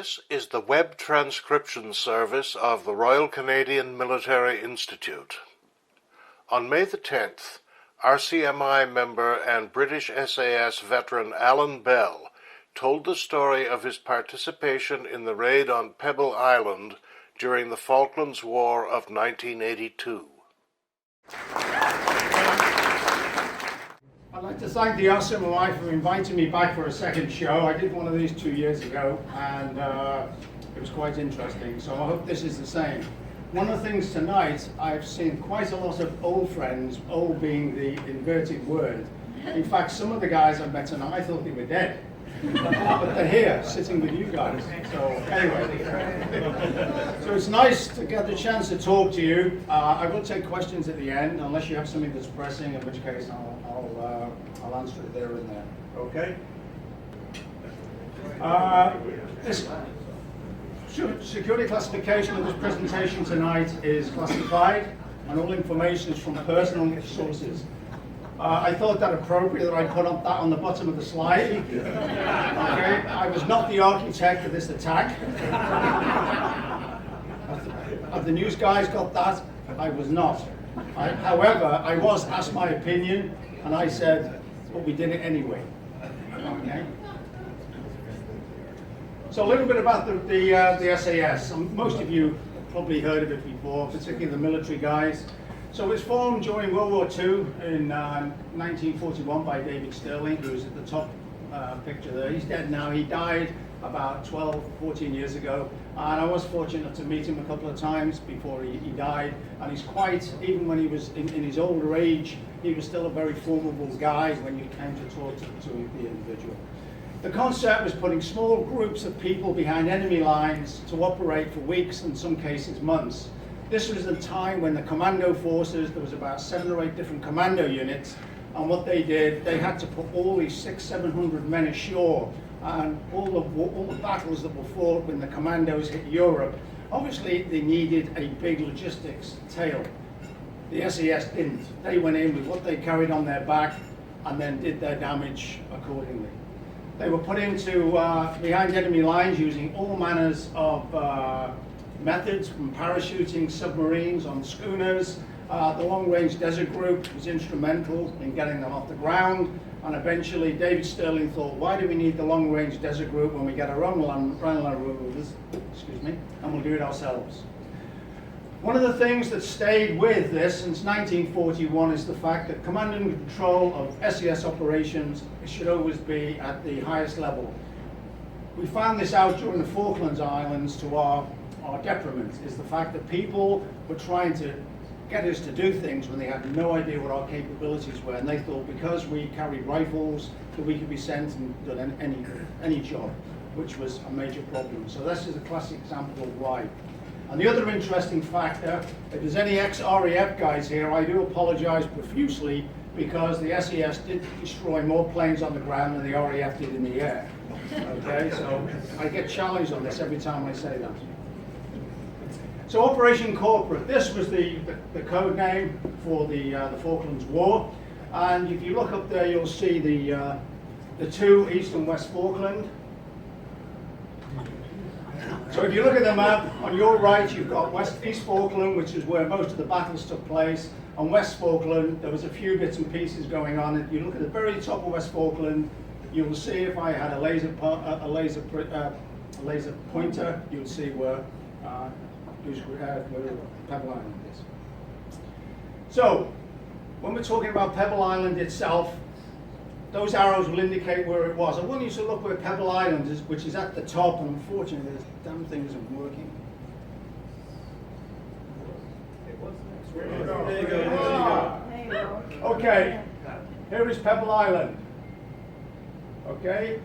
This is the web transcription service of the Royal Canadian Military Institute. On May the 10th, RCMI member and British SAS veteran Alan Bell told the story of his participation in the raid on Pebble Island during the Falklands War of 1982. I'd like to thank the RCMI for inviting me back for a second show. I did one of these 2 years ago and it was quite interesting, so I hope this is the same. One of the things tonight, I've seen quite a lot of old friends, old being the inverted word. In fact, some of the guys I met tonight, I thought they were dead. But they're here, sitting with you guys. So anyway, so it's nice to get the chance to talk to you. I will take questions at the end, unless you have something that's pressing, in which case I'll answer it there and there. Okay? This security classification of this presentation tonight is classified, and all information is from personal sources. I thought that appropriate that I put up that on the bottom of the slide. Okay, I was not the architect of this attack. Have the news guys got that? I was not. However, I was asked my opinion, and I said, but we did it anyway. Okay. So a little bit about the SAS. Most of you have probably heard of it before, particularly the military guys. So it was formed during World War II in 1941 by David Sterling, who's at the top picture there. He's dead now. He died about 12, 14 years ago. And I was fortunate to meet him a couple of times before he died. And he's quite, even when he was in his older age, he was still a very formidable guy when you came to talk to the individual. The concept was putting small groups of people behind enemy lines to operate for weeks, in some cases months. This was a time when the commando forces, there was about 7 or 8 different commando units, and what they did, they had to put all these 600-700 men ashore, and all the battles that were fought when the commandos hit Europe, obviously they needed a big logistics tail. The SAS didn't. They went in with what they carried on their back and then did their damage accordingly. They were put into behind enemy lines using all manners of methods, from parachuting submarines on schooners. The long-range desert group was instrumental in getting them off the ground, and eventually David Sterling thought, why do we need the long-range desert group when we get our own land rules, and we'll do it ourselves. One of the things that stayed with this since 1941 is the fact that command and control of SAS operations should always be at the highest level. We found this out during the Falklands Islands to our detriment, is the fact that people were trying to get us to do things when they had no idea what our capabilities were, and they thought because we carried rifles that we could be sent and done any job, which was a major problem. So this is a classic example of why. And the other interesting factor, if there's any ex-RAF guys here, I do apologize profusely, because the SAS did destroy more planes on the ground than the RAF did in the air. Okay, so I get challenged on this every time I say that. So Operation Corporate, this was the code name for the Falklands War. And if you look up there, you'll see the 2 East and West Falkland. So if you look at the map, on your right you've got East Falkland, which is where most of the battles took place. On West Falkland, there was a few bits and pieces going on. If you look at the very top of West Falkland, you will see, if I had a laser pointer, you'll see where Pebble Island is. So, when we're talking about Pebble Island itself, those arrows will indicate where it was. I want you to look where Pebble Island is, which is at the top, and unfortunately this damn thing isn't working. There you go. Okay, here is Pebble Island. Okay,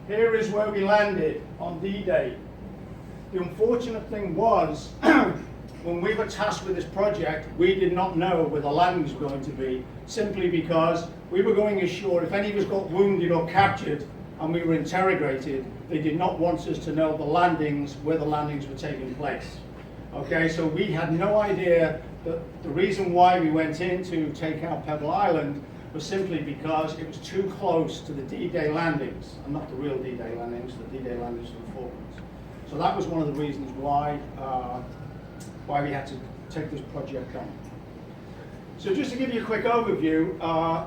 here is where we landed on D-Day. The unfortunate thing was, when we were tasked with this project, we did not know where the landings were going to be, simply because we were going ashore. If any of us got wounded or captured and we were interrogated, they did not want us to know the landings, where the landings were taking place. Okay, so we had no idea that the reason why we went in to take out Pebble Island was simply because it was too close to the D-Day landings, and not the real D-Day landings, the D-Day landings of the Falklands. So that was one of the reasons why we had to take this project on. So just to give you a quick overview,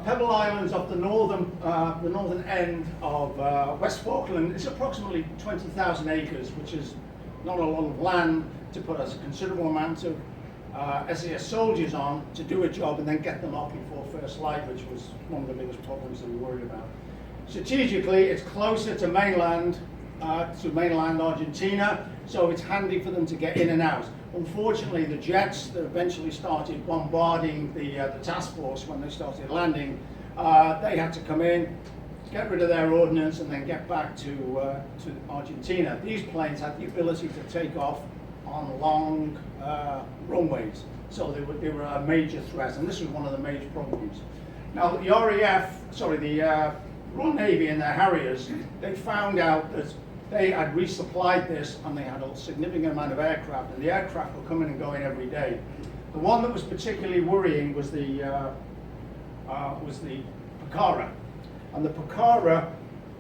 Pebble Island's off the northern end of West Falkland. It's approximately 20,000 acres, which is not a lot of land to put a considerable amount of SAS soldiers on to do a job and then get them off before first light, which was one of the biggest problems that we worried about. Strategically, it's closer to mainland Argentina, so it's handy for them to get in and out. Unfortunately, the jets that eventually started bombarding the task force when they started landing, they had to come in, get rid of their ordnance, and then get back to Argentina. These planes had the ability to take off on long runways, so they were a major threat, and this was one of the major problems. Now, the Royal Navy and their Harriers, they found out that they had resupplied this, and they had a significant amount of aircraft, and the aircraft were coming and going every day. The one that was particularly worrying was the Pucara, and the Pucara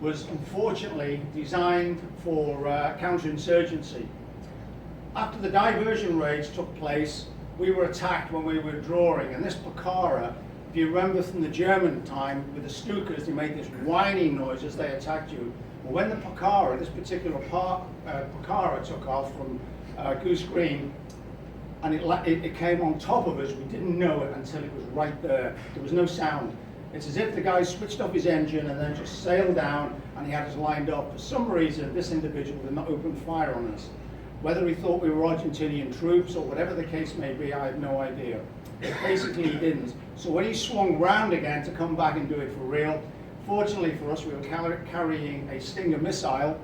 was unfortunately designed for counterinsurgency. After the diversion raids took place, we were attacked when we were withdrawing, and this Pucara, if you remember from the German time with the Stukas, they made this whining noise as they attacked you. Well, when the Pucara, this particular Pucara took off from Goose Green, and it came on top of us, we didn't know it until it was right there. There was no sound. It's as if the guy switched off his engine and then just sailed down, and he had us lined up. For some reason, this individual did not open fire on us. Whether he thought we were Argentinian troops or whatever the case may be, I have no idea. Basically, he didn't. So when he swung round again to come back and do it for real, fortunately for us, we were carrying a Stinger missile,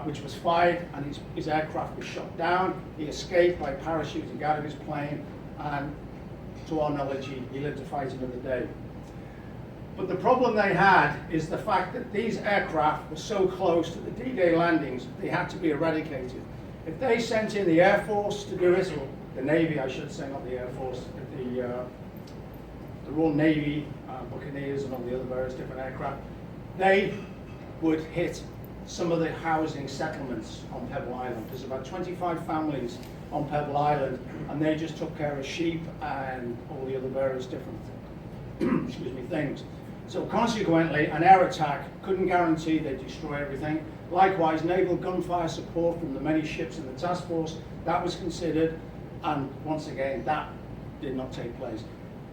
which was fired, and his aircraft was shot down. He escaped by parachuting out of his plane, and to our knowledge, he lived to fight another day. But the problem they had is the fact that these aircraft were so close to the D-Day landings, they had to be eradicated. If they sent in the Air Force to do it, or the Navy, I should say, not the Air Force, the Royal Navy, Buccaneers, and all the other various different aircraft, they would hit some of the housing settlements on Pebble Island. There's about 25 families on Pebble Island, and they just took care of sheep and all the other various different things. So consequently, an air attack couldn't guarantee they'd destroy everything. Likewise, naval gunfire support from the many ships in the task force, that was considered, and once again, that did not take place.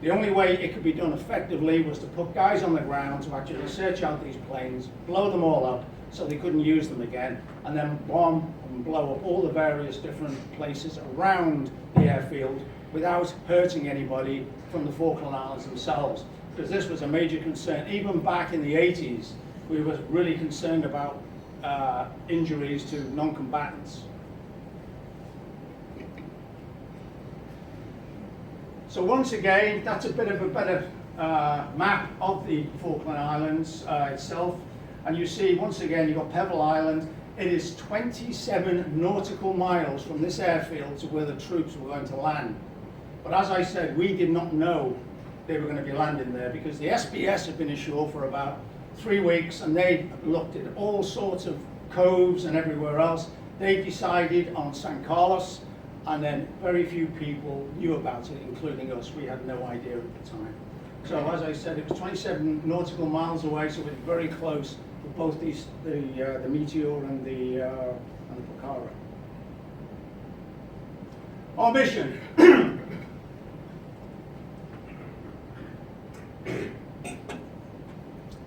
The only way it could be done effectively was to put guys on the ground to actually search out these planes, blow them all up so they couldn't use them again, and then bomb and blow up all the various different places around the airfield without hurting anybody from the Falkland Islands themselves. Because this was a major concern. Even back in the 80s, we were really concerned about injuries to non-combatants. So once again, that's a bit of a better map of the Falkland Islands itself. And you see, once again, you've got Pebble Island. It is 27 nautical miles from this airfield to where the troops were going to land. But as I said, we did not know they were going to be landing there because the SBS had been ashore for about 3 weeks, and they looked at all sorts of coves and everywhere else. They decided on San Carlos, and then very few people knew about it, including us. We had no idea at the time. So as I said, it was 27 nautical miles away, so it was very close to both these, the Meteor and the Pucara. Our mission.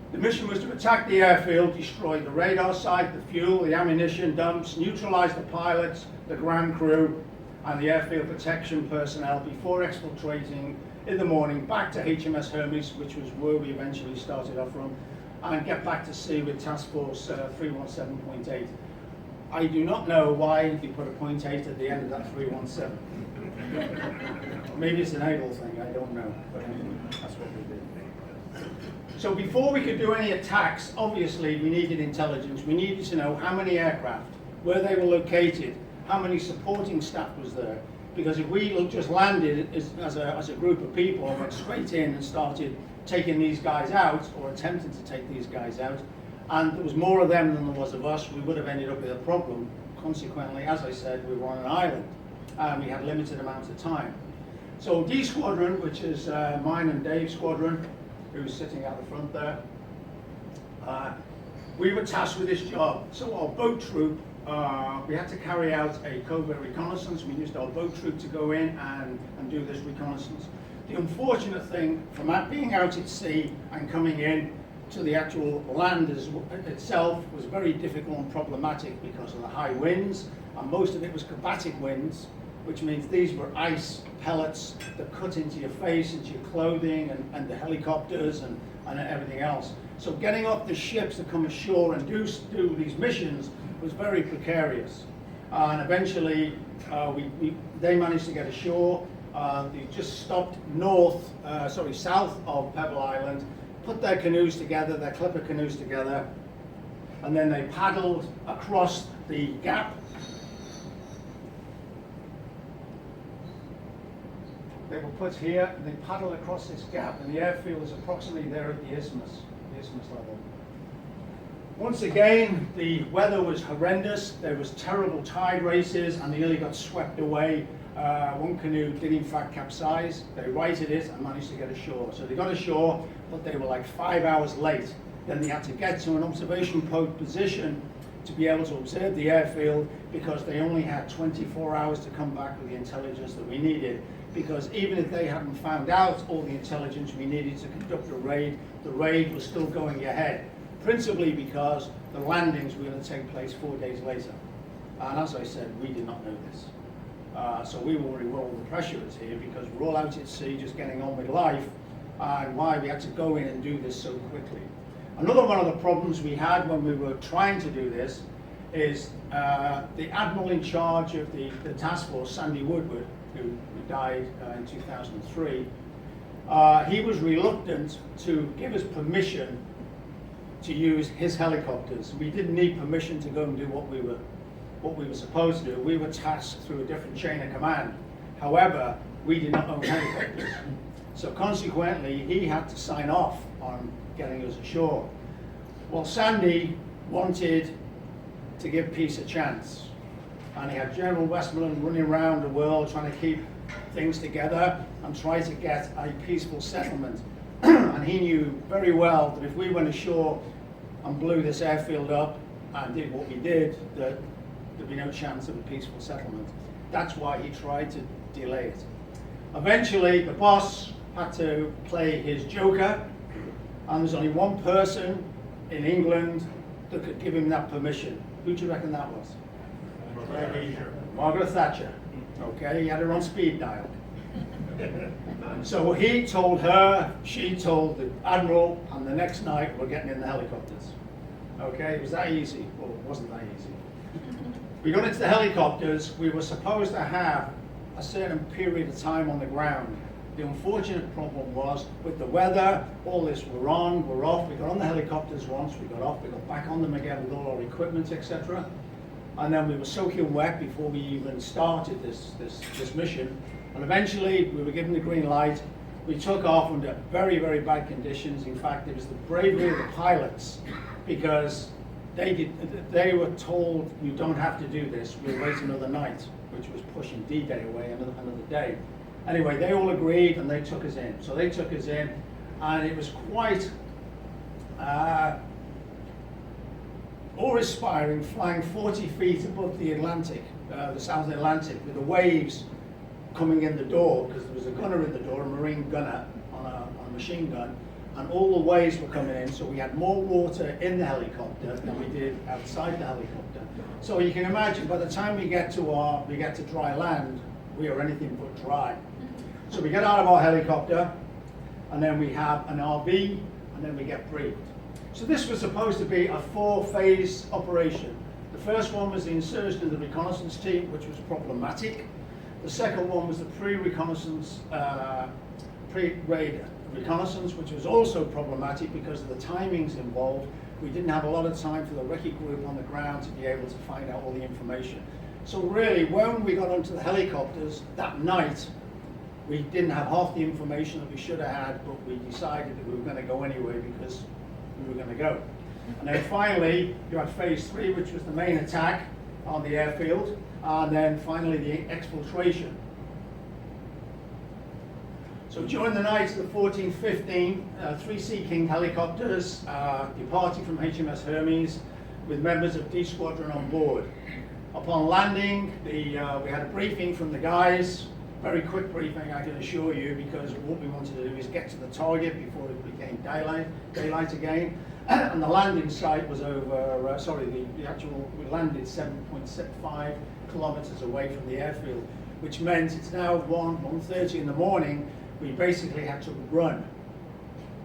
The mission was to attack the airfield, destroy the radar site, the fuel, the ammunition dumps, neutralize the pilots, the ground crew, and the airfield protection personnel before exfiltrating in the morning back to HMS Hermes, which was where we eventually started off from, and get back to sea with Task Force 317.8. I do not know why they put a .8 at the end of that 317. Maybe it's a naval thing, I don't know, but anyway, that's what we did. So before we could do any attacks, obviously we needed intelligence. We needed to know how many aircraft, where they were located, how many supporting staff was there. Because if we just landed as a group of people and went straight in and started taking these guys out, or attempting to take these guys out, and there was more of them than there was of us, we would have ended up with a problem consequently, as I said, we were on an island and we had limited amounts of time. So D Squadron, which is mine and Dave's squadron, who's sitting out the front there, we were tasked with this job. So our boat troop, we had to carry out a covert reconnaissance. We used our boat troop to go in and do this reconnaissance. The unfortunate thing from being out at sea and coming in to the actual land itself was very difficult and problematic because of the high winds, and most of it was combatic winds, which means these were ice pellets that cut into your face, into your clothing, and the helicopters and everything else. So getting off the ships to come ashore and do these missions was very precarious. And eventually they managed to get ashore. They just stopped south of Pebble Island, put their canoes together, their clipper canoes together, and then they paddled across the gap. They were put here, and they paddled across this gap, and the airfield is approximately there at the isthmus level. Once again, the weather was horrendous. There was terrible tide races, and they nearly got swept away. One canoe did in fact capsize. They righted it and managed to get ashore. So they got ashore, but they were like 5 hours late. Then they had to get to an observation post position to be able to observe the airfield, because they only had 24 hours to come back with the intelligence that we needed. Because even if they hadn't found out all the intelligence we needed to conduct a raid, the raid was still going ahead. Principally because the landings were going to take place 4 days later. And as I said, we did not know this. So we were worried where all the pressure is here, because we're all out at sea just getting on with life, and why we had to go in and do this so quickly. Another one of the problems we had when we were trying to do this is the admiral in charge of the task force, Sandy Woodward, who died in 2003, he was reluctant to give us permission to use his helicopters. We didn't need permission to go and do what we were supposed to do. We were tasked through a different chain of command. However, we did not own helicopters. So consequently, he had to sign off on getting us ashore. Well, Sandy wanted to give peace a chance. And he had General Westmoreland running around the world trying to keep things together and try to get a peaceful settlement. And he knew very well that if we went ashore and blew this airfield up and did what we did, that there'd be no chance of a peaceful settlement. That's why he tried to delay it. Eventually, the boss had to play his joker, and there's only one person in England that could give him that permission. Who do you reckon that was? Margaret Thatcher. Okay, he had her on speed dial. So he told her, she told the admiral, and the next night we're getting in the helicopters. Okay, it was that easy. Well, it wasn't that easy. We got into the helicopters. We were supposed to have a certain period of time on the ground. The unfortunate problem was, with the weather, all this, we're on, we're off. We got on the helicopters once, we got off, we got back on them again with all our equipment, etc. And then we were soaking wet before we even started this mission. And eventually, we were given the green light. We took off under very, very bad conditions. In fact, it was the bravery of the pilots, because they were told, you don't have to do this, we'll wait another night, which was pushing D-Day away another day. Anyway, they all agreed and they took us in. So they took us in, and it was quite awe-inspiring, flying 40 feet above the Atlantic, the South Atlantic, with the waves coming in the door, because there was a gunner in the door, a Marine gunner on a machine gun, and all the waves were coming in, so we had more water in the helicopter than we did outside the helicopter. So you can imagine, by the time we get to dry land, we are anything but dry. So we get out of our helicopter, and then we have an RV, and then we get briefed. So this was supposed to be a 4-phase operation. The first one was the insertion of the reconnaissance team, which was problematic. The second one was the pre-reconnaissance, pre-raid reconnaissance, which was also problematic because of the timings involved. We didn't have a lot of time for the recce group on the ground to be able to find out all the information. So really, when we got onto the helicopters that night, we didn't have half the information that we should have had, but we decided that we were going to go anyway because we were going to go. And then finally, you had phase 3, which was the main attack, on the airfield, and then finally the exfiltration. So during the night of the 14th, 15th, 3 Sea King helicopters departed from HMS Hermes with members of D Squadron on board. Upon landing, we had a briefing from the guys, very quick briefing I can assure you, because what we wanted to do is get to the target before it became daylight again. And the landing site was over, we landed 7.75 kilometers away from the airfield, which meant it's now 1:30 in the morning. We basically had to run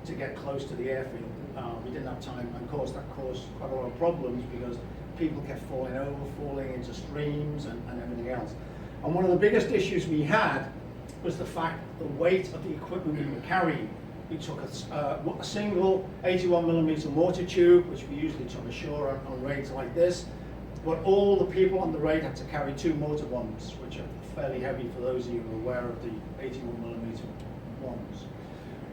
to get close to the airfield. We didn't have time, and of course that caused quite a lot of problems because people kept falling over, falling into streams and everything else. And one of the biggest issues we had was the fact the weight of the equipment we were carrying. We took a single 81mm mortar tube, which we usually took ashore on raids like this, but all the people on the raid had to carry 2 mortar bombs, which are fairly heavy for those of you who are aware of the 81mm bombs.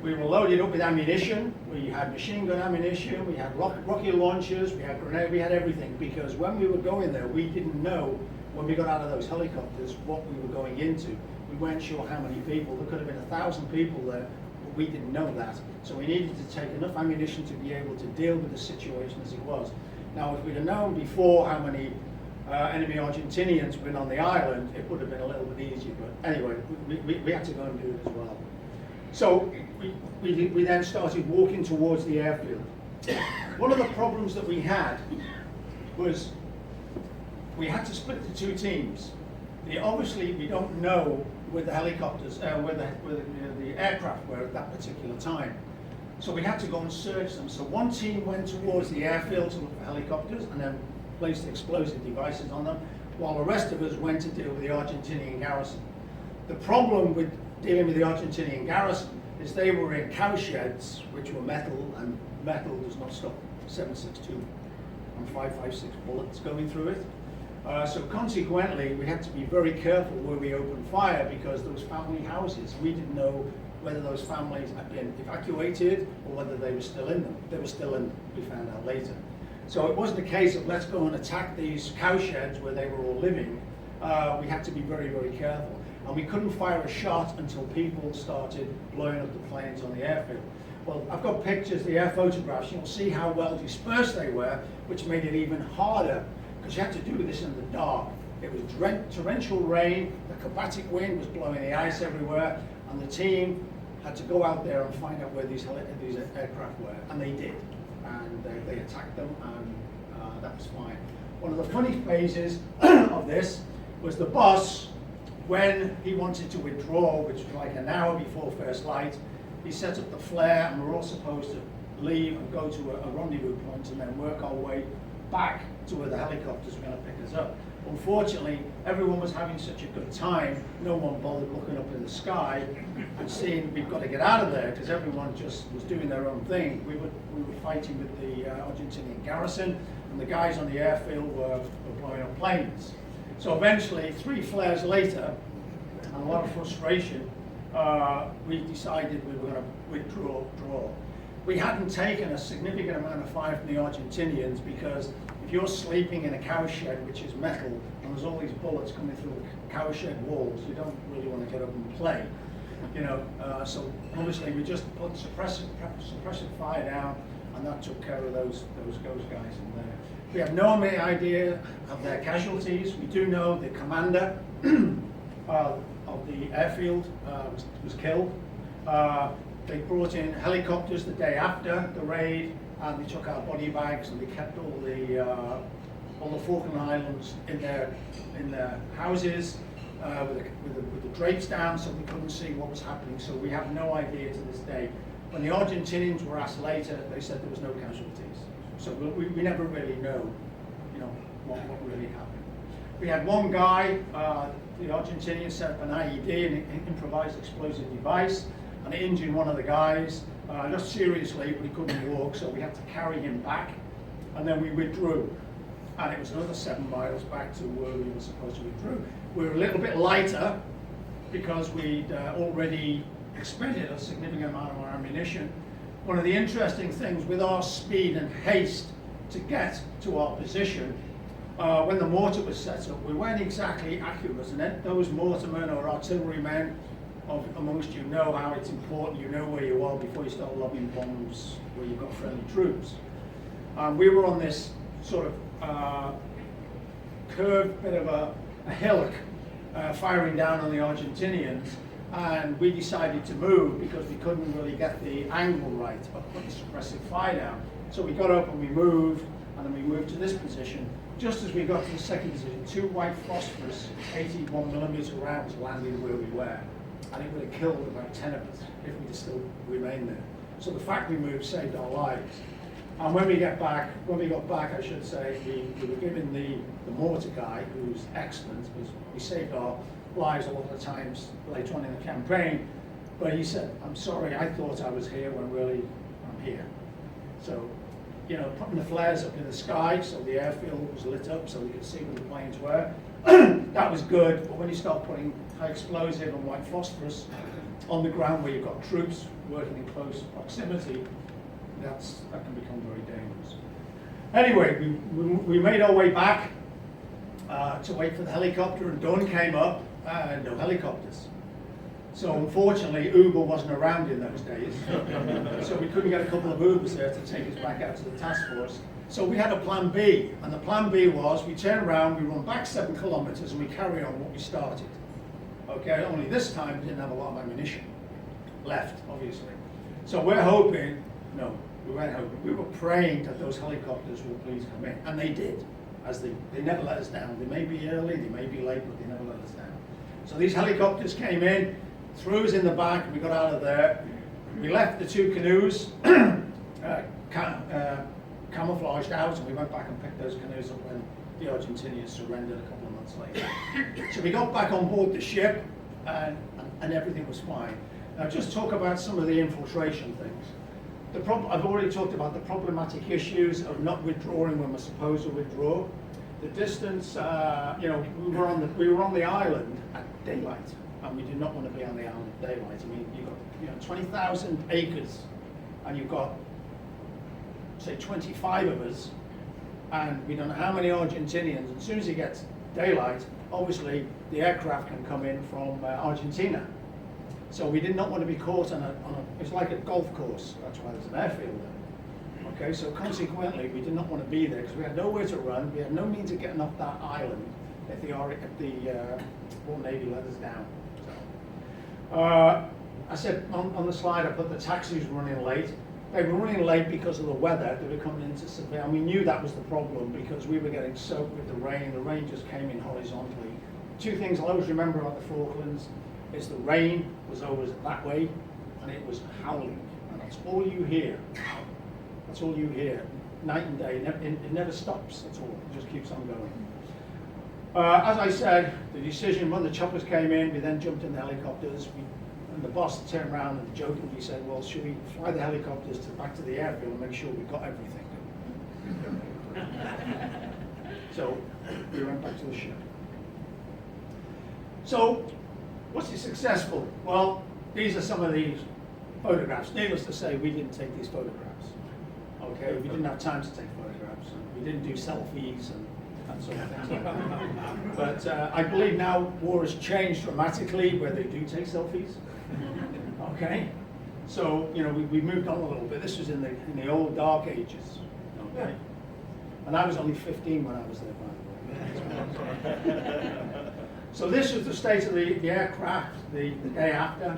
We were loaded up with ammunition. We had machine gun ammunition, we had rocket launchers, we had grenades, we had everything, because when we were going there, we didn't know when we got out of those helicopters what we were going into. We weren't sure how many people. There could have been 1,000 people there, but we didn't know that. So we needed to take enough ammunition to be able to deal with the situation as it was. Now, if we'd have known before how many enemy Argentinians were on the island, it would have been a little bit easier. But anyway, we had to go and do it as well. So we then started walking towards the airfield. One of the problems that we had was we had to split the 2 teams. Obviously, we don't know where the helicopters, where the aircraft were at that particular time. So we had to go and search them. So one team went towards the airfield to look for helicopters and then placed explosive devices on them, while the rest of us went to deal with the Argentinian garrison. The problem with dealing with the Argentinian garrison is they were in cow sheds, which were metal, and metal does not stop 7.62 and 5.56 bullets going through it. So consequently, we had to be very careful where we opened fire, because there was family houses. We didn't know whether those families had been evacuated or whether they were still in them. They were still in them, we found out later. So it wasn't a case of let's go and attack these cow sheds where they were all living. We had to be very, very careful. And we couldn't fire a shot until people started blowing up the planes on the airfield. Well, I've got pictures, the air photographs. You'll see how well dispersed they were, which made it even harder, because you had to do this in the dark. It was torrential rain, the Carpatic wind was blowing the ice everywhere, and the team had to go out there and find out where these aircraft were, and they did. And they attacked them, and that was fine. One of the funny phases of this was the boss, when he wanted to withdraw, which was like an hour before first light, he set up the flare, and we were all supposed to leave and go to a rendezvous point and then work our way back to where the helicopters were going to pick us up. Unfortunately, everyone was having such a good time, no one bothered looking up in the sky and seeing we've got to get out of there, because everyone just was doing their own thing. We were fighting with the Argentinian garrison, and the guys on the airfield were blowing up planes. So eventually, 3 flares later, and a lot of frustration, we decided we were going to withdraw. We hadn't taken a significant amount of fire from the Argentinians, because if you're sleeping in a cow shed, which is metal, and there's all these bullets coming through the cow shed walls, you don't really want to get up and play. You know, so obviously we just put suppressive fire down, and that took care of those guys in there. We have no idea of their casualties. We do know the commander of the airfield was killed. They brought in helicopters the day after the raid, and they took our body bags, and they kept all the Falkland Islands in their houses with the drapes down, so we couldn't see what was happening. So we have no idea to this day. When the Argentinians were asked later, they said there was no casualties. So we never really know, what really happened. We had one guy, the Argentinian set up an IED, an improvised explosive device, and it injured one of the guys, not seriously, but he couldn't walk, so we had to carry him back, and then we withdrew. And it was another 7 miles back to where we were supposed to withdraw. We were a little bit lighter because we'd already expended a significant amount of our ammunition. One of the interesting things with our speed and haste to get to our position, when the mortar was set up, we weren't exactly accurate, and those mortarmen or artillerymen amongst you know how it's important. You know where you are before you start lobbing bombs where you've got friendly troops. We were on this sort of curved bit of a hillock, firing down on the Argentinians, and we decided to move because we couldn't really get the angle right of putting suppressive fire down. So we got up and we moved, and then we moved to this position. Just as we got to the second position, 2 white phosphorus 81mm rounds landed where we were, and it would have killed about 10 of us if we'd still remained there. So the fact we moved saved our lives. And when we got back, I should say, we were given the mortar guy, who's excellent, because we saved our lives a lot of times later on in the campaign. But he said, "I'm sorry, I thought I was here when really I'm here." So, you know, putting the flares up in the sky so the airfield was lit up so we could see where the planes were, that was good. But when you start putting high explosive and white phosphorus on the ground where you've got troops working in close proximity, that can become very dangerous. Anyway, we made our way back to wait for the helicopter, and dawn came up, and no helicopters. So unfortunately, Uber wasn't around in those days, so we couldn't get a couple of Ubers there to take us back out to the task force. So we had a plan B, and the plan B was we turn around, we run back 7 kilometers, and we carry on what we started. Okay, only this time we didn't have a lot of ammunition left, obviously. So we're hoping, no, we weren't hoping, we were praying that those helicopters would please come in, and they did, as they never let us down. They may be early, they may be late, but they never let us down. So these helicopters came in, threw us in the back, and we got out of there. We left the 2 canoes camouflaged out, and we went back and picked those canoes up when the Argentinians surrendered a couple of months later. So we got back on board the ship, and everything was fine. Now just talk about some of the infiltration things. I've already talked about the problematic issues of not withdrawing when we're supposed to withdraw. The distance, you know, we were on the island at daylight, and we did not want to be on the island at daylight. I mean, you've got 20,000 acres, and you've got, say, 25 of us, and we don't know how many Argentinians. As soon as it gets daylight, obviously the aircraft can come in from Argentina. So we did not want to be caught on it's like a golf course. That's why there's an airfield there. Okay, so consequently, we did not want to be there because we had nowhere to run. We had no means of getting off that island if the Royal Navy let us down. So, I said on the slide, I put the taxis running late. They were running late because of the weather. They were coming into severe, and we knew that was the problem because we were getting soaked with the rain. The rain just came in horizontally. 2 things I'll always remember about the Falklands is the rain was always that way, and it was howling, and that's all you hear. That's all you hear, night and day. It never stops at all. It just keeps on going. As I said, the decision when the choppers came in, we then jumped in the helicopters. And the boss turned around and jokingly said, "Well, should we fly the helicopters back to the airfield and make sure we got everything?" So we went back to the ship. So, was it successful? Well, these are some of these photographs. Needless to say, we didn't take these photographs. Okay, we didn't have time to take photographs. We didn't do selfies and that sort of thing. But I believe now war has changed dramatically where they do take selfies. Okay, so you know we moved on a little bit. This was in the old dark ages. Okay, and I was only 15 when I was there, by the way. So this was the state of the aircraft the day after.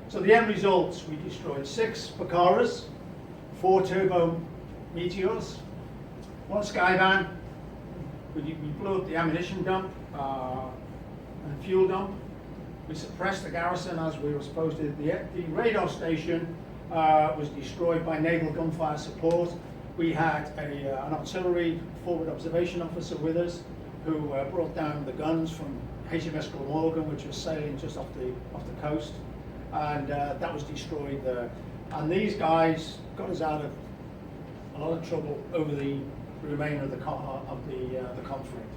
So the end results, we destroyed 6 Picaras, 4 turbo Meteors, 1 Skyvan. We blew up the ammunition dump and fuel dump. We suppressed the garrison as we were supposed to. The radar station was destroyed by naval gunfire support. We had an artillery forward observation officer with us who brought down the guns from HMS Glamorgan, which was sailing just off the coast, and that was destroyed there. And these guys got us out of a lot of trouble over the remainder of the conflict.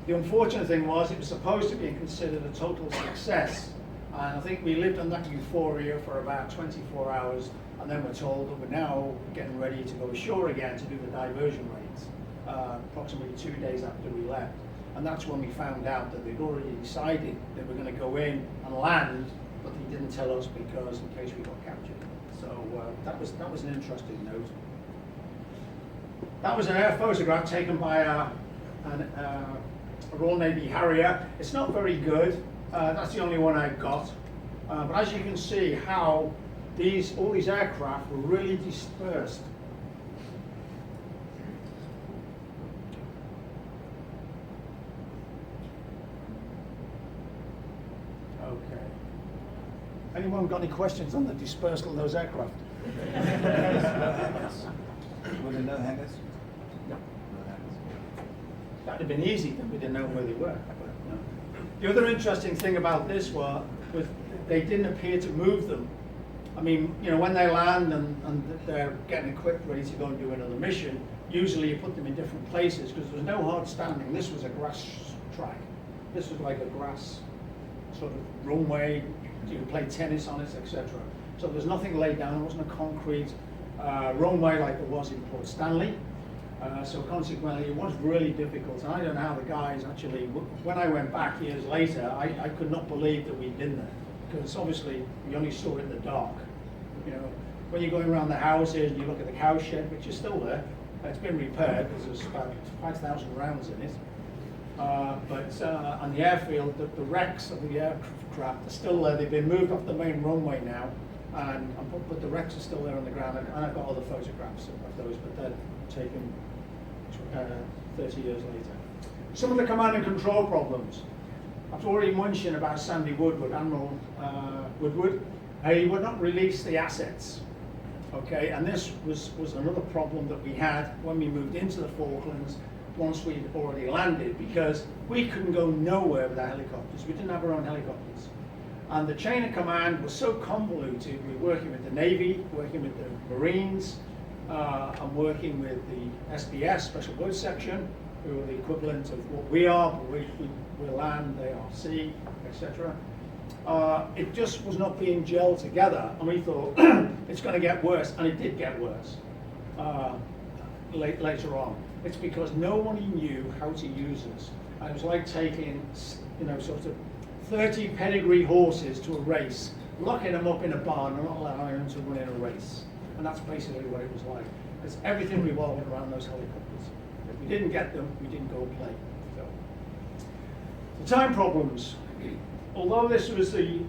The unfortunate thing was it was supposed to be considered a total success, and I think we lived on that euphoria for about 24 hours, And then we're told that we're now getting ready to go ashore again to do the diversion raids, approximately 2 days after we left. And that's when we found out that they'd already decided they were going to go in and land, but they didn't tell us because in case we got captured. So that was an interesting note. That was an air photograph taken by a Royal Navy Harrier. It's not very good. That's the only one I got. But as you can see, how all these aircraft were really dispersed. Okay. Anyone got any questions on the dispersal of those aircraft? Were there no hangars? No. No hangars. That'd have been easy if we didn't know where they were. But no. The other interesting thing about this was they didn't appear to move them. I mean, you know, when they land and they're getting equipped, ready to go and do another mission, usually you put them in different places because there was no hard standing. This was a grass track. This was like a grass sort of runway. You could play tennis on it, etc. So there's nothing laid down. There wasn't a concrete runway like there was in Port Stanley. So consequently, it was really difficult. And I don't know how the guys actually, when I went back years later, I could not believe that we'd been there. Because obviously, we only saw it in the dark. You know, when you're going around the houses and you look at the cow shed, which is still there, it's been repaired because there's about 5,000 rounds in it. But on the airfield, the wrecks of the aircraft are still there. They've been moved off the main runway now, but the wrecks are still there on the ground. And I've got other photographs of those, but they're taken 30 years later. Some of the command and control problems. I've already mentioned about Sandy Woodward, Admiral Woodward. He would not release the assets. Okay, and this was another problem that we had when we moved into the Falklands once we'd already landed, because we couldn't go nowhere with our helicopters. We didn't have our own helicopters. And the chain of command was so convoluted. We were working with the Navy, working with the Marines, and working with the SBS, Special Boat Section, who are the equivalent of what we are, but we're land, they are sea, etc. It just was not being gelled together, and we thought it's going to get worse, and it did get worse later on. It's because no one knew how to use us. And it was like taking, you know, sort of 30 pedigree horses to a race, locking them up in a barn and not allowing them to run in a race. And that's basically what it was like. It's everything revolving around those helicopters. If we didn't get them, we didn't go play. So, the time problems. Although this was the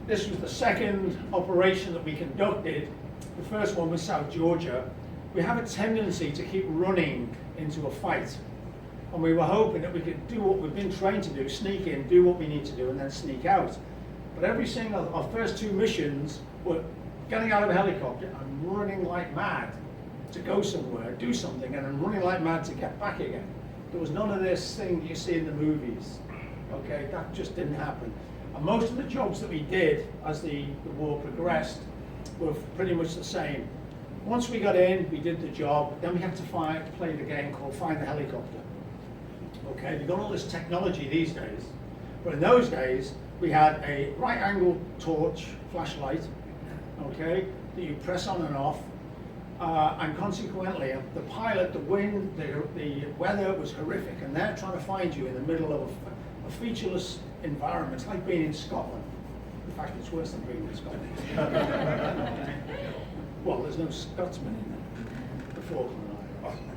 second operation that we conducted, the first one was South Georgia, we have a tendency to keep running into a fight. And we were hoping that we could do what we've been trained to do, sneak in, do what we need to do, and then sneak out. But every single, our first two missions were getting out of a helicopter and running like mad to go somewhere, do something, and then running like mad to get back again. There was none of this thing you see in the movies. Okay, that just didn't happen. And most of the jobs that we did as the war progressed were pretty much the same. Once we got in, we did the job, then we had to play the game called Find the Helicopter. Okay, we've got all this technology these days, but in those days, we had a right angle torch flashlight, okay, that you press on and off, and consequently, the pilot, the wind, the weather was horrific, and they're trying to find you in the middle of a featureless environment. It's like being in Scotland. In fact, it's worse than being in Scotland. Well, there's no Scotsman in the Falkland Islands.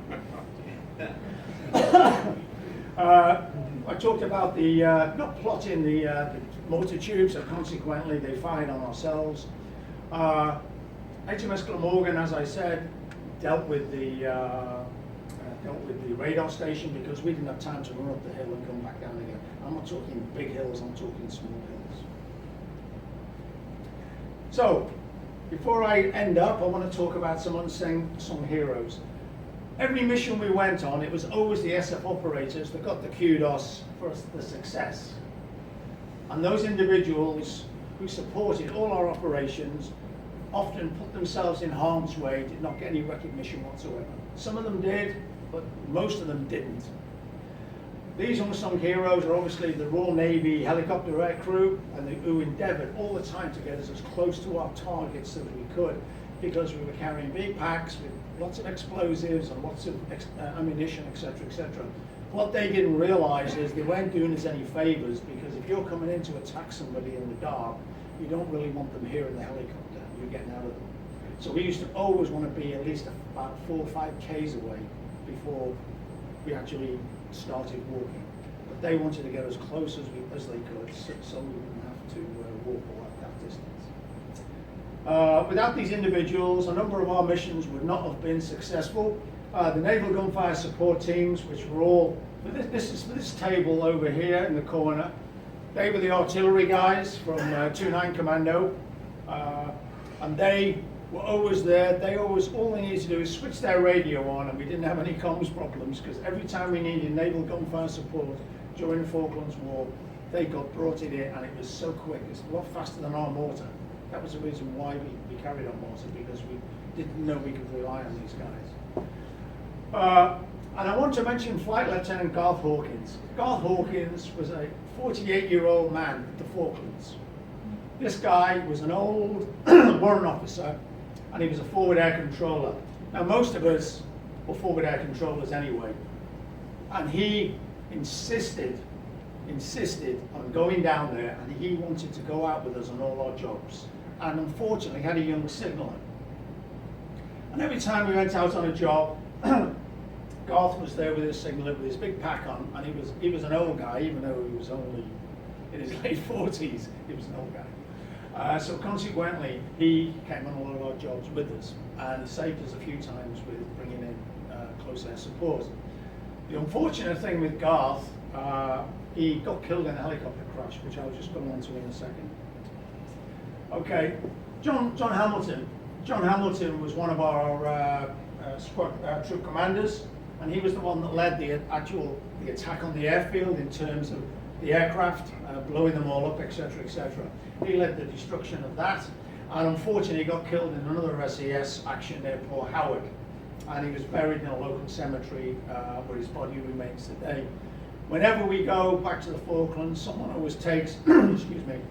I talked about the not plotting the motor tubes, so consequently they fired on ourselves. HMS Glamorgan, as I said, dealt with the radar station because we didn't have time to run up the hill and come back down again. I'm not talking big hills, I'm talking small hills. So, before I end up, I want to talk about some unsung heroes. Every mission we went on, it was always the SF operators that got the kudos for the success. And those individuals who supported all our operations often put themselves in harm's way, did not get any recognition whatsoever. Some of them did, but most of them didn't. These unsung heroes are obviously the Royal Navy helicopter air crew, and who endeavoured all the time to get us as close to our targets as we could. because we were carrying big packs with lots of explosives and lots of ammunition, etc., etc. What they didn't realize is they weren't doing us any favors, because if you're coming in to attack somebody in the dark, you don't really want them here in the helicopter. You're getting out of them. So we used to always want to be at least about 4 or 5 Ks away before we actually started walking. But they wanted to get as close as they could, so we wouldn't have to walk all that distance. Without these individuals, a number of our missions would not have been successful. The Naval Gunfire Support Teams, which were all, this table over here in the corner, they were the artillery guys from 2-9 Commando, and they were always there. All they needed to do is switch their radio on, and we didn't have any comms problems, because every time we needed naval gunfire support during the Falklands War, they brought it in, and it was so quick. It's a lot faster than our mortar. That was the reason why we carried on mortar, because we didn't know we could rely on these guys. And I want to mention Flight Lieutenant Garth Hawkins. Garth Hawkins was a 48-year-old man at the Falklands. This guy was an old warrant officer, and he was a forward air controller. Now, most of us were forward air controllers anyway, and he insisted on going down there, and he wanted to go out with us on all our jobs, and unfortunately had a young signaller. And every time we went out on a job, Garth was there with his signaller with his big pack on, and he was an old guy, even though he was only in his late 40s, he was an old guy. So consequently, he came on a lot of our jobs with us, and he saved us a few times with bringing in close air support. The unfortunate thing with Garth, he got killed in a helicopter crash, which I'll just go on to in a second. Okay, John Hamilton. John Hamilton was one of our troop commanders, and he was the one that led the attack on the airfield in terms of the aircraft, blowing them all up, etc., etc. He led the destruction of that, and unfortunately got killed in another SAS action near Port Howard, and he was buried in a local cemetery where his body remains today. Whenever we go back to the Falklands, someone always takes, excuse me,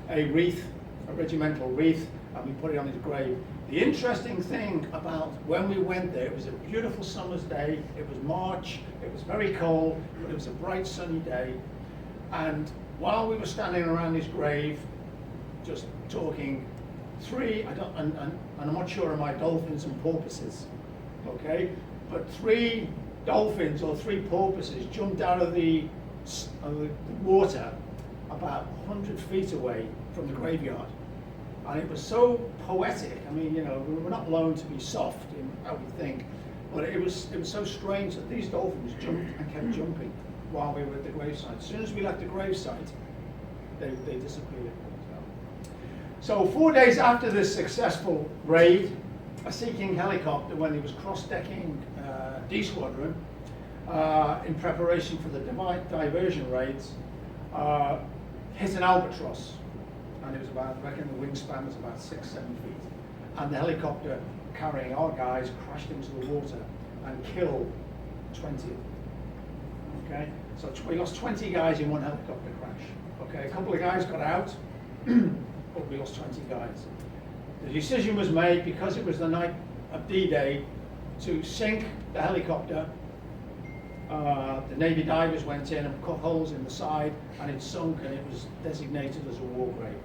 a wreath, a regimental wreath, and we put it on his grave. The interesting thing about when we went there, it was a beautiful summer's day, it was March, it was very cold, but it was a bright sunny day, and while we were standing around his grave, just talking, and I'm not sure of my dolphins and porpoises, okay, but 3 dolphins or 3 porpoises jumped out of the water about 100 feet away from the graveyard. And it was so poetic. I mean, you know, we were not known to be soft in how we think, but it was so strange that these dolphins jumped and kept jumping while we were at the gravesite. As soon as we left the gravesite, they disappeared. So 4 days after this successful raid, a Sea King helicopter, when he was cross-decking D Squadron in preparation for the diversion raids, hit an albatross. And it was about, I reckon the wingspan was about 6-7 feet. And the helicopter carrying our guys crashed into the water and killed 20 of them. Okay, so we lost 20 guys in one helicopter crash. Okay, a couple of guys got out, but we lost 20 guys. The decision was made, because it was the night of D-Day, to sink the helicopter. The Navy divers went in and cut holes in the side, and it sunk, and it was designated as a war grave.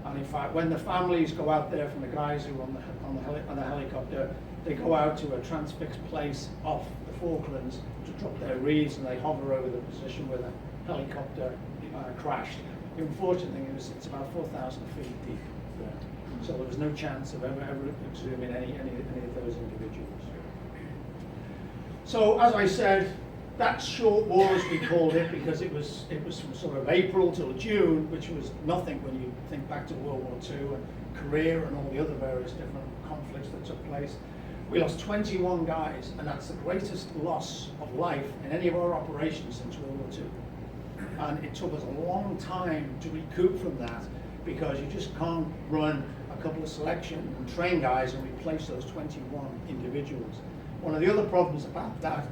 And in fact, when the families go out there from the guys who were on the helicopter, they go out to a transfixed place off the Falklands to drop their wreaths, and they hover over the position where the helicopter crashed. Unfortunately, it's about 4,000 feet deep there. So there was no chance of ever exhuming any of those individuals. So as I said, that short war, as we called it, because it was from sort of April till June, which was nothing when you think back to World War II and Korea and all the other various different conflicts that took place. We lost 21 guys, and that's the greatest loss of life in any of our operations since World War II. And it took us a long time to recoup from that, because you just can't run a couple of selection and train guys and replace those 21 individuals. One of the other problems about that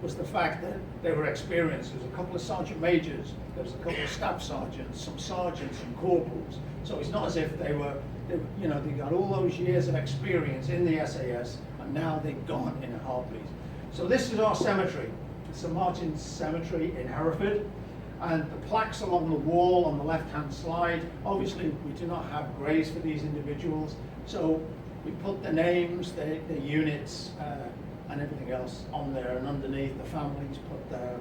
was the fact that they were experienced. There was a couple of sergeant majors, there was a couple of staff sergeants, some sergeants and corporals. So it's not as if they were They got all those years of experience in the SAS, and now they're gone in a heartbeat. So this is our cemetery. It's St Martin's Cemetery in Hereford, and the plaques along the wall on the left-hand side. Obviously, we do not have graves for these individuals, so we put the names, the units, and everything else on there, and underneath the families put their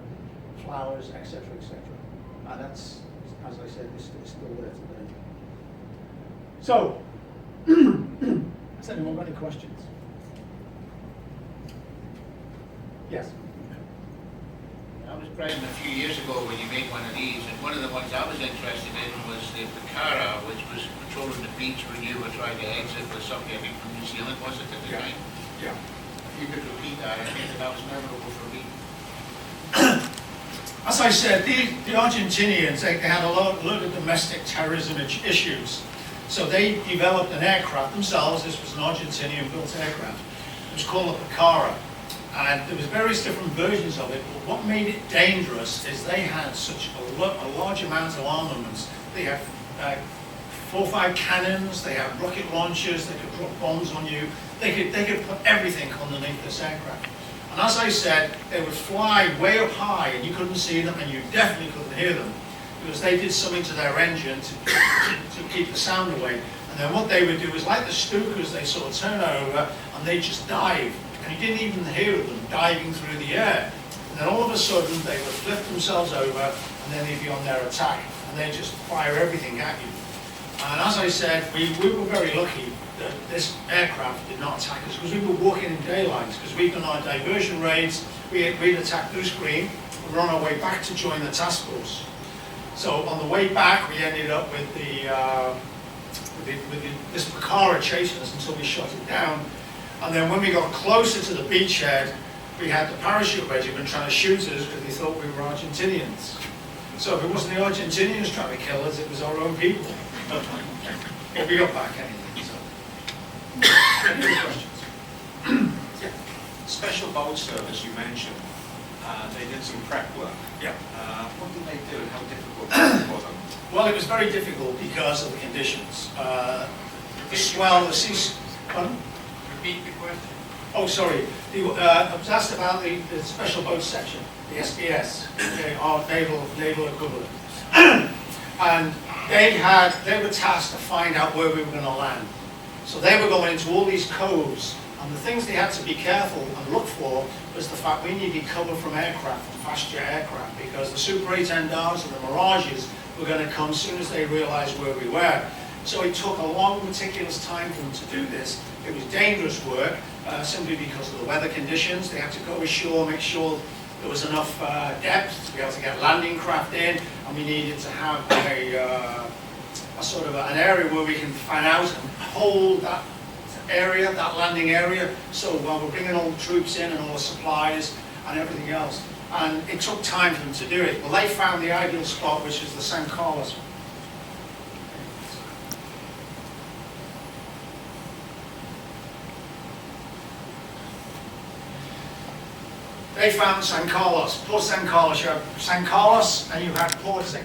flowers, etc., etc. And that's, as I said, it's still there today. So, has anyone got any questions? Yes. I was present a few years ago when you made one of these, and one of the ones I was interested in was the Picara, which was patrolling the beach when you were trying to exit with somebody, I think from New Zealand, was it at the time? Yeah. If you could repeat that, I think that was memorable for me. As I said, the Argentinians, they had a lot of domestic terrorism issues. So they developed an aircraft themselves. This was an Argentinian-built aircraft. It was called a Picara. And there was various different versions of it, but what made it dangerous is they had such a large amount of armaments. They had 4 or 5 cannons, they had rocket launchers, they could drop bombs on you. They could put everything underneath this aircraft. And as I said, they would fly way up high and you couldn't see them and you definitely couldn't hear them because they did something to their engine to keep the sound away. And then what they would do is, like the Stukas, they sort of turn over and they just dive. And you didn't even hear them diving through the air. And then all of a sudden, they would flip themselves over, and then they'd be on their attack, and they just fire everything at you. And as I said, we were very lucky that this aircraft did not attack us, because we were walking in daylight, because we'd done our diversion raids, we'd attacked Goose Green, we were on our way back to join the task force. So on the way back, we ended up with this Picara chasing us until we shot it down. And then when we got closer to the beachhead, we had the parachute regiment trying to shoot us because they thought we were Argentinians. So if it wasn't the Argentinians trying to kill us, it was our own people. But we got back anyway. So. Any other questions? Yeah. Special boat service you mentioned, they did some prep work. Yeah. What did they do and how difficult was it for them? Well, it was very difficult because of the conditions. The swell, the sea... Repeat the question. Oh, sorry. I was asked about the special boat section, the SBS, our naval equivalent. And they were tasked to find out where we were going to land. So they were going into all these coves, and the things they had to be careful and look for was the fact we needed cover from aircraft, fast jet aircraft, because the Super 810s and the Mirages were going to come as soon as they realized where we were. So it took a long, meticulous time for them to do this. It was dangerous work, simply because of the weather conditions. They had to go ashore, make sure there was enough depth to be able to get landing craft in, and we needed to have a sort of an area where we can fan out and hold that area, that landing area, so while we're bringing all the troops in and all the supplies and everything else. And it took time for them to do it. Well, they found the ideal spot, which is the San Carlos. They found San Carlos, Port San Carlos. You had San Carlos and you had Port San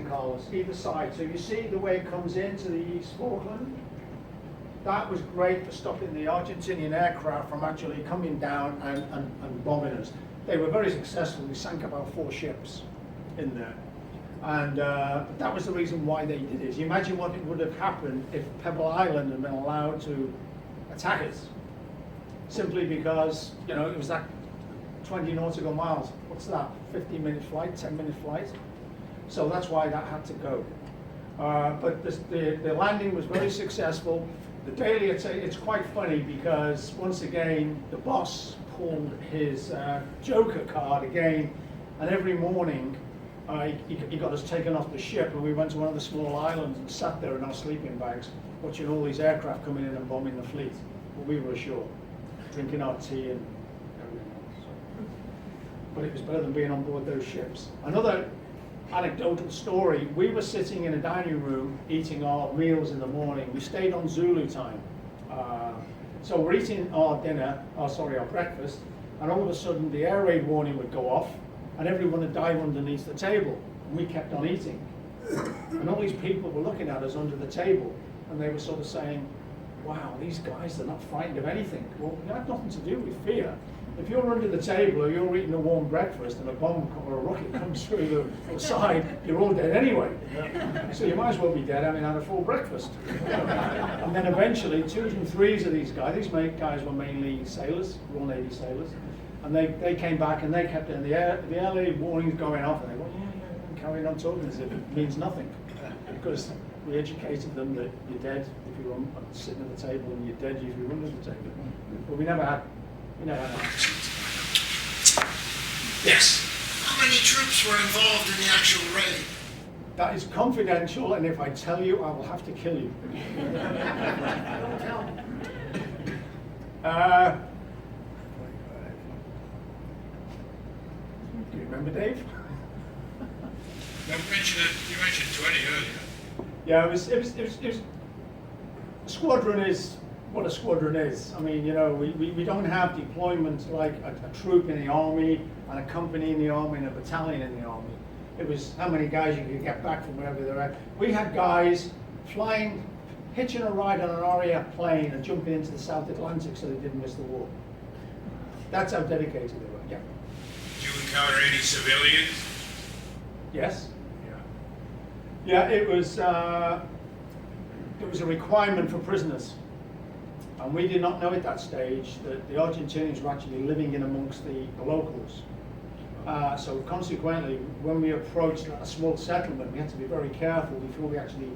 Carlos, either side. So you see the way it comes into the East Falkland? That was great for stopping the Argentinian aircraft from actually coming down and bombing us. They were very successful. We sank about 4 ships in there. And that was the reason why they did it. You imagine what would have happened if Pebble Island had been allowed to attack us. Simply because, it was that 20 nautical miles. What's that? 15-minute flight, 10-minute flight? So that's why that had to go. But the landing was very successful. The daily, it's quite funny because, once again, the boss pulled his Joker card again, and every morning he got us taken off the ship, and we went to one of the small islands and sat there in our sleeping bags, watching all these aircraft coming in and bombing the fleet. But we were ashore, drinking our tea and everything else. But it was better than being on board those ships. Another anecdotal story, we were sitting in a dining room eating our meals in the morning. We stayed on Zulu time. So we're eating our breakfast, and all of a sudden the air raid warning would go off, and everyone would dive underneath the table, and we kept on eating. And all these people were looking at us under the table, and they were sort of saying, wow, these guys, they're not frightened of anything. Well, it had nothing to do with fear. If you're under the table or you're eating a warm breakfast and a bomb or a rocket comes through the side, you're all dead anyway. So you might as well be dead having had a full breakfast. And then eventually, 2s and 3s of these guys were mainly sailors, Royal Navy sailors, and they came back and they kept the early warnings going off, and they went, yeah, carrying on talking as if it means nothing. Because we educated them that you're dead if you're sitting at the table, and you're dead if you're under the table. But we never had. Yes. How many troops were involved in the actual raid? That is confidential, and if I tell you, I will have to kill you. Don't tell me. Do you remember, Dave? You mentioned 20 earlier. Yeah, it was. A squadron is what a squadron is. I mean, you know, we don't have deployment like a troop in the army and a company in the army and a battalion in the army. It was how many guys you could get back from wherever they're at. We had guys flying, hitching a ride on an RAF plane and jumping into the South Atlantic so they didn't miss the war. That's how dedicated they were. Yeah. Did you encounter any civilians? Yes. Yeah, it was a requirement for prisoners. And we did not know at that stage that the Argentinians were actually living in amongst the locals. So consequently, when we approached a small settlement, we had to be very careful before we actually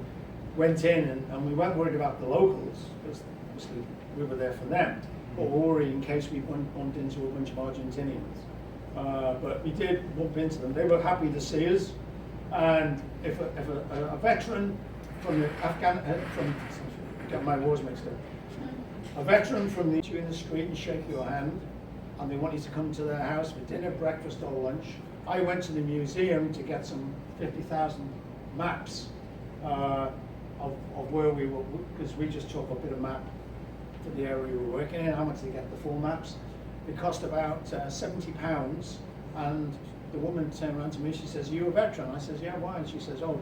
went in, and we weren't worried about the locals, because obviously we were there for them, but we were worried in case we bumped into a bunch of Argentinians. But we did bump into them. They were happy to see us, and if a veteran from the get my wars mixed up, a veteran from you in the street and shake your hand, and they want you to come to their house for dinner, breakfast, or lunch. I went to the museum to get some 50,000 maps of where we were, because we just took a bit of map for the area we were working in. How much they get the full maps? It cost about £70, and the woman turned around to me. She says, "Are you a veteran?" I says, "Yeah, why?" And she says, "Oh,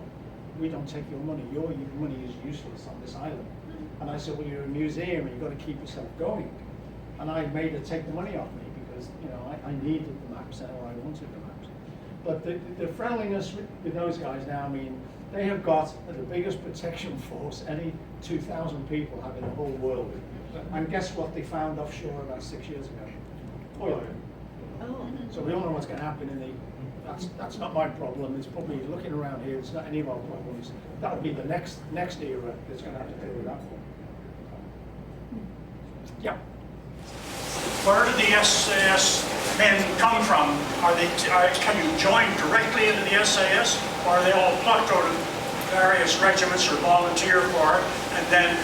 we don't take your money. Your money is useless on this island." And I said, "Well, you're a museum and you've got to keep yourself going." And I made her take the money off me because, you know, I needed the maps, or I wanted the maps. But the friendliness with those guys now, I mean, they have got the biggest protection force any 2,000 people have in the whole world. And guess what they found offshore about 6 years ago? Oil. So we don't know what's going to happen in the. That's not my problem. It's probably looking around here. It's not any of our problems. That'll be the next era that's going to have to deal with that one. Yeah. Where do the SAS men come from? Can you join directly into the SAS, or are they all plucked out of various regiments or volunteer for, and then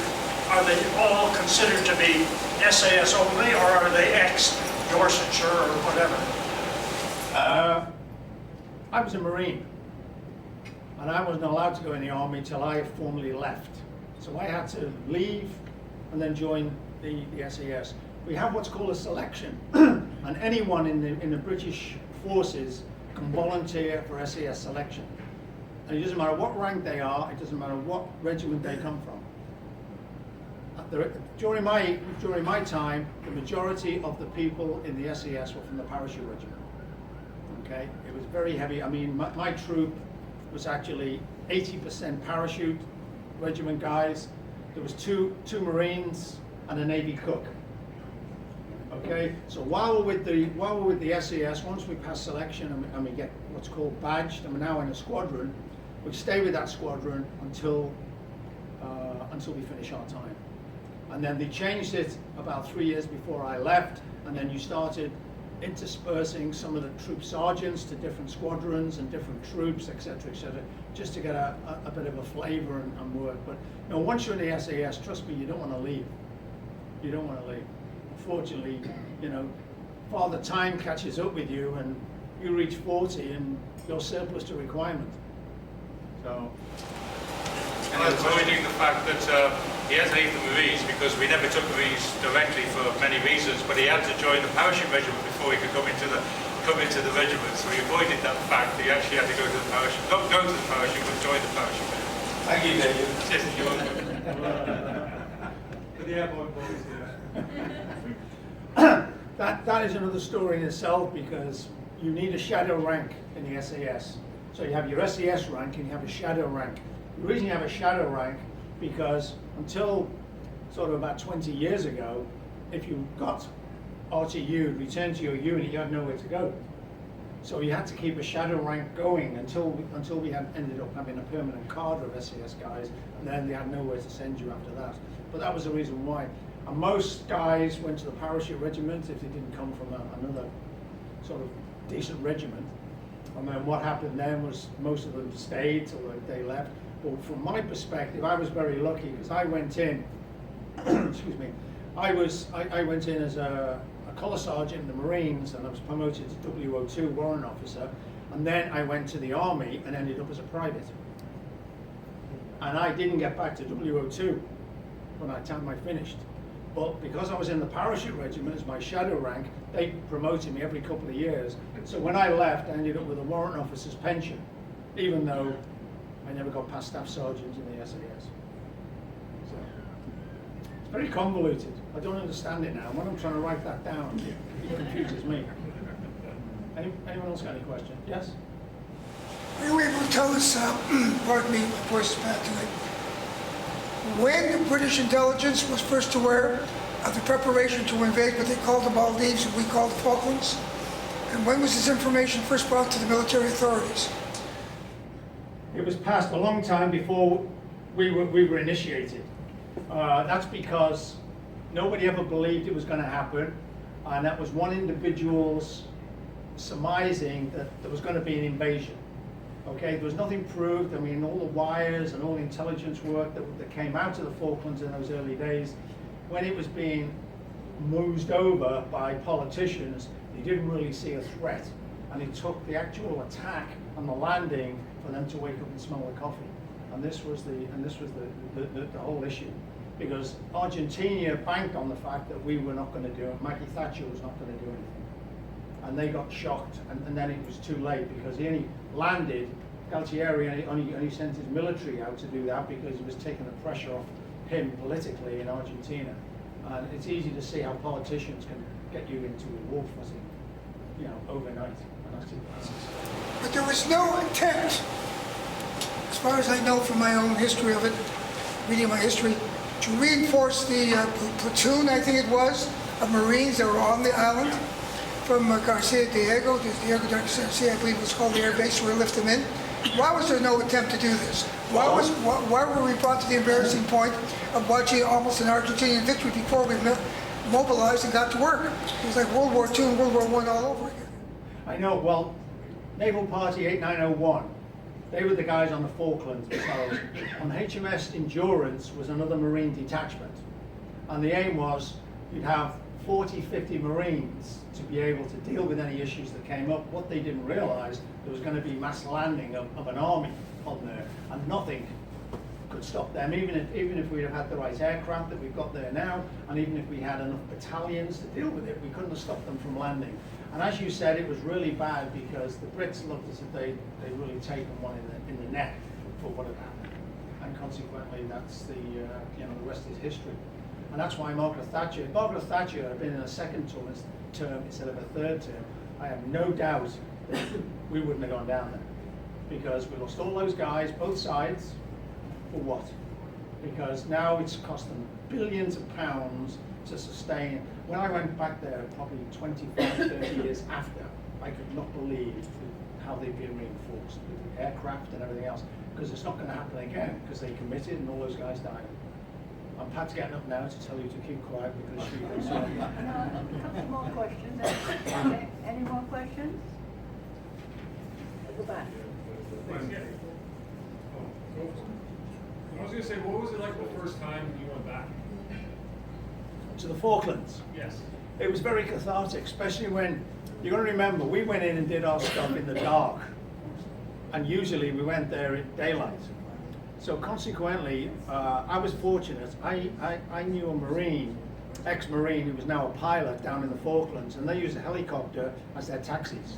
are they all considered to be SAS only, or are they ex-Dorsetshire or whatever? I was a Marine, and I wasn't allowed to go in the army till I formally left. So I had to leave and then join the SAS. We have what's called a selection, and anyone in the British forces can volunteer for SAS selection. And it doesn't matter what rank they are, it doesn't matter what regiment they come from. During my time, the majority of the people in the SAS were from the parachute regiment. Okay, it was very heavy. I mean, my troop was actually 80% parachute regiment guys. There was two Marines and a Navy cook. Okay, so while we're with the SAS, once we pass selection and we get what's called badged, and we're now in a squadron, we stay with that squadron until we finish our time. And then they changed it about 3 years before I left, and then you started interspersing some of the troop sergeants to different squadrons and different troops, etc., just to get a bit of a flavor and work. But you know, once you're in the SAS, trust me, you don't want to leave. You don't want to leave. Unfortunately, you know, Father Time catches up with you, and you reach 40, and you're surplus to requirement. So. And avoiding the fact that he had to leave the Marines because we never took Marines directly for many reasons, but he had to join the parachute regiment before he could come into the come into the regiment, so he avoided that fact. He actually had to go to the parachute, not go to the parachute, but join the parachute. Thank you, David. Yes, you're welcome. For the airborne boys, yeah. That is another story in itself, because you need a shadow rank in the SAS. So you have your SAS rank and you have a shadow rank. The reason you have a shadow rank, because until sort of about 20 years ago, if you got RTU, returned to your unit, you had nowhere to go. So you had to keep a shadow rank going until we had ended up having a permanent cadre of SAS guys, and then they had nowhere to send you after that. But that was the reason why. And most guys went to the parachute regiment if they didn't come from another sort of decent regiment. And then what happened then was most of them stayed till they left. But from my perspective, I was very lucky, because I went in, excuse me, I went in as a colour sergeant in the Marines, and I was promoted to WO2 warrant officer, and then I went to the Army and ended up as a private. And I didn't get back to WO2 when I finished. But because I was in the parachute regiment as my shadow rank, they promoted me every couple of years. So when I left, I ended up with a warrant officer's pension, even though I never got past staff sergeant in the SAS. So it's very convoluted. I don't understand it now. When I'm trying to write that down, it confuses me. Anyone else got any questions? Yes? Are you able to tell us, pardon me, my voice is bad tonight, when the British intelligence was first aware of the preparation to invade what they called the Maldives and we called the Falklands? And when was this information first brought to the military authorities? It was passed a long time before we were initiated. That's because nobody ever believed it was going to happen, and that was one individual's surmising that there was going to be an invasion. Okay, there was nothing proved. I mean, all the wires and all the intelligence work that came out of the Falklands in those early days, when it was being moosed over by politicians, they didn't really see a threat, and it took the actual attack and the landing for them to wake up and smell the coffee. And this was the whole issue, because Argentina banked on the fact that we were not going to do it. Maggie Thatcher was not going to do anything, and they got shocked, and then it was too late, because he only landed. Galtieri only sent his military out to do that because he was taking the pressure off him politically in Argentina. And it's easy to see how politicians can get you into a war footing, you know, overnight. And that's it. But there was no intent, as far as I know from my own history of it, reading my history, to reinforce the platoon, I think it was, of Marines that were on the island, from Garcia Diego to Diego Garcia, I believe it was called the air base, where we lift them in. Why was there no attempt to do this? Why were we brought to the embarrassing point of watching almost an Argentinian victory before we mobilized and got to work? It was like World War II and World War I all over again. I know. Well, Naval Party 8901, they were the guys on the Falklands. So on HMS Endurance was another Marine detachment, and the aim was you'd have 40, 50 Marines to be able to deal with any issues that came up. What they didn't realize, there was going to be mass landing of an army on there, and nothing could stop them, even if we'd have had the right aircraft that we've got there now, and even if we had enough battalions to deal with it, we couldn't have stopped them from landing. And as you said, it was really bad, because the Brits looked as if they'd really taken one in the neck for what had happened, and consequently that's the rest is history. And that's why Margaret Thatcher, if Margaret Thatcher had been in a second term instead of a third term, I have no doubt that we wouldn't have gone down there. Because we lost all those guys, both sides, for what? Because now it's cost them billions of pounds to sustain. When I went back there, probably 25, 30 years after, I could not believe how they've been reinforced with aircraft and everything else. Because it's not going to happen again, because they committed and all those guys died. I'm Pat's getting up now to tell you to keep quiet, because she was... A couple more questions. Any more questions? At the back. I was going to say, what was it like the first time you went back? To the Falklands. Yes. It was very cathartic, especially when, you're going to remember, we went in and did our stuff in the dark. And usually we went there at daylight. So consequently, I was fortunate. I knew a Marine ex-Marine who was now a pilot down in the Falklands, and they used a helicopter as their taxis.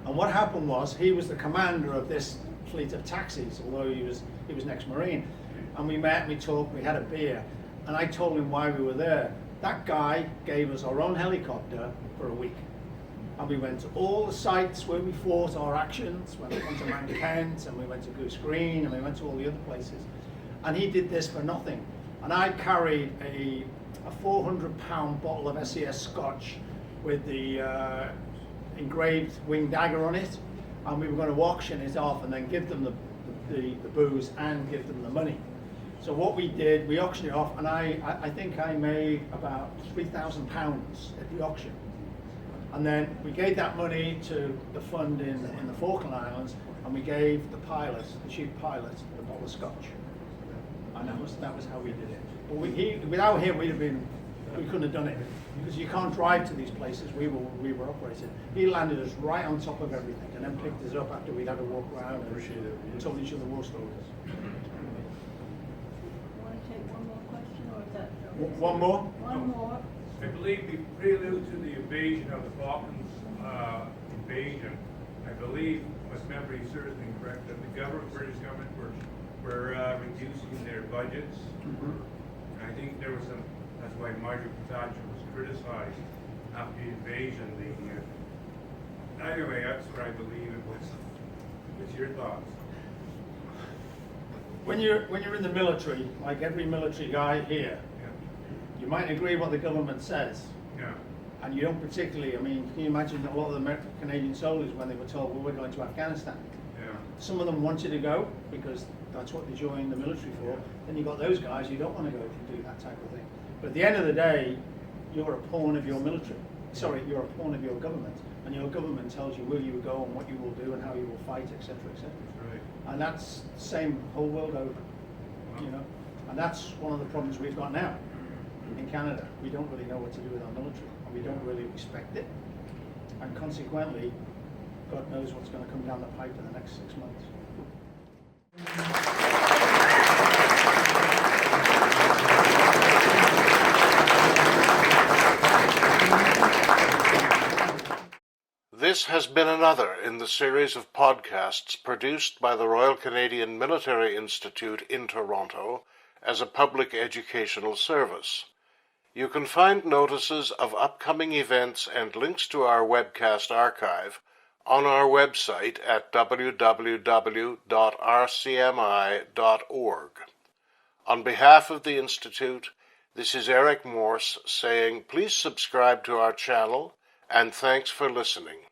And what happened was, he was the commander of this fleet of taxis, although he was an ex-Marine. And we met, we talked, we had a beer, and I told him why we were there. That guy gave us our own helicopter for a week. And we went to all the sites where we fought our actions. We went to Mount Kent, and we went to Goose Green, and we went to all the other places. And he did this for nothing. And I carried a 400-pound bottle of SAS Scotch with the engraved wing dagger on it, and we were going to auction it off and then give them the booze and give them the money. So what we did, we auctioned it off, and I think I made about £3,000 at the auction. And then we gave that money to the fund in the Falkland Islands, and we gave the pilot, the chief pilot, the bottle of scotch. And that was how we did it. But without him, we couldn't have done it, because you can't drive to these places. We were operating. He landed us right on top of everything, and then picked us up after we'd had a walk around and told each other war stories. Want to take one more question, or is that? One more? One more. I believe the prelude to the invasion of the Falklands invasion, I believe, if memory serves me correct, that the British government were reducing their budgets. And I think there was that's why Margaret Thatcher was criticized after the invasion. Anyway, that's what I believe it was. What's your thoughts? When you're in the military, like every military guy here, you might agree what the government says. Yeah. And you don't particularly, I mean, can you imagine a lot of the Canadian soldiers when they were told, well, we're going to Afghanistan? Yeah. Some of them wanted to go because that's what they joined the military for. Then you've got those guys who don't want to go to do that type of thing. But at the end of the day, you're a pawn of your military. Sorry, you're a pawn of your government. And your government tells you where you will go and what you will do and how you will fight, etc., etc. Right. And that's the same whole world over, you know. And that's one of the problems we've got now in Canada. We don't really know what to do with our military, and we don't really respect it. And consequently, God knows what's going to come down the pipe in the next 6 months. This has been another in the series of podcasts produced by the Royal Canadian Military Institute in Toronto as a public educational service. You can find notices of upcoming events and links to our webcast archive on our website at www.rcmi.org. On behalf of the Institute, this is Eric Morse saying please subscribe to our channel and thanks for listening.